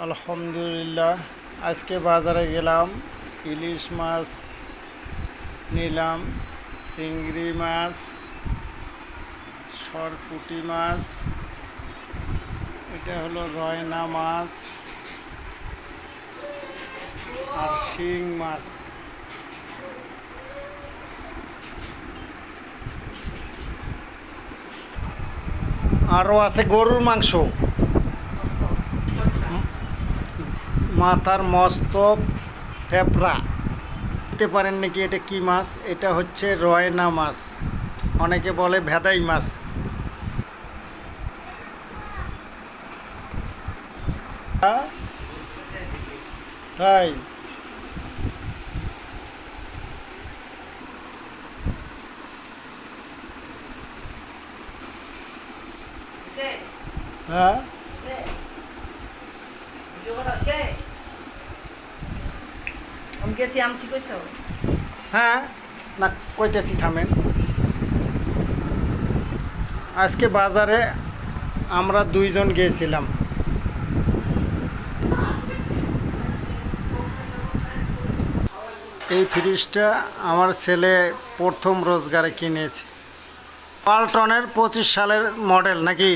আলহামদুলিল্লাহ, আজকে বাজারে গেলাম, ইলিশ মাছ নিলাম, চিংড়ি মাছ, সরপুঁটি মাছ, এটা হলো রয়না মাছ আর শিং মাছ। আরও আছে গরুর মাংস, মাথার মস্ত ফেপড়া। বুঝতে পারেন নাকি এটা কি মাছ? এটা হচ্ছে রয়না মাছ, অনেকে বলে ভেদাই মাছ। তাই হ্যাঁ, হ্যাঁ, না কইতেছি থামেন। আজকে বাজারে আমরা দুইজন গিয়েছিলাম। এই ফ্রিজটা আমার ছেলে প্রথম রোজগারে কিনেছে। ওয়ালটনের 25 সালের মডেল নাকি?